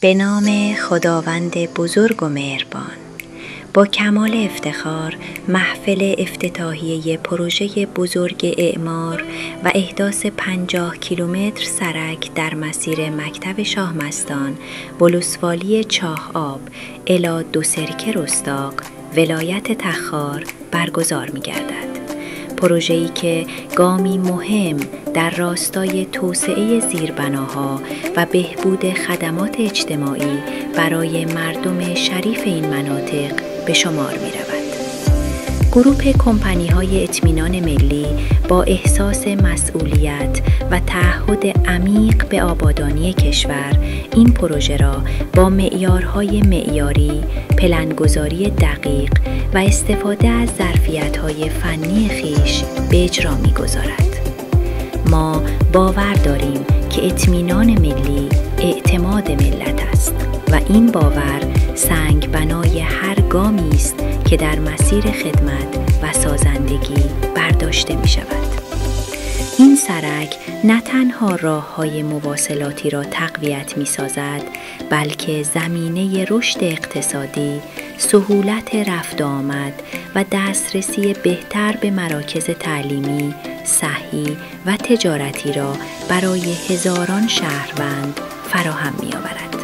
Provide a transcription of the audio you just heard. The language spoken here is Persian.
به نام خداوند بزرگ و مهربان. با کمال افتخار محفل افتتاحیه پروژه بزرگ اعمار و احداث 50 کیلومتر سرک در مسیر مکتب شاهمستان، ولسوالی چاه آب، الی دو سرکه رستاق، ولایت تخار برگزار می گردد. پروژه‌ای که گامی مهم در راستای توسعه زیربناها و بهبود خدمات اجتماعی برای مردم شریف این مناطق به شمار می‌رود. گروه کمپانی‌های اطمینان ملی با احساس مسئولیت و تعهد عمیق به آبادانی کشور، این پروژه را با معیارهای معیاری، پلن‌گذاری دقیق و استفاده از ظرفیت‌های فنی خویش به اجرا می‌گذارد. ما باور داریم که اطمینان ملی اعتماد ملت است و این باور سنگ بنای هر گامی است که در مسیر خدمت و سازندگی برداشته می شود. این سرک نه تنها راه‌های مواصلاتی را تقویت می سازد، بلکه زمینه رشد اقتصادی، سهولت رفت و آمد و دسترسی بهتر به مراکز تعلیمی، صحی و تجارتی را برای هزاران شهروند فراهم می آورد.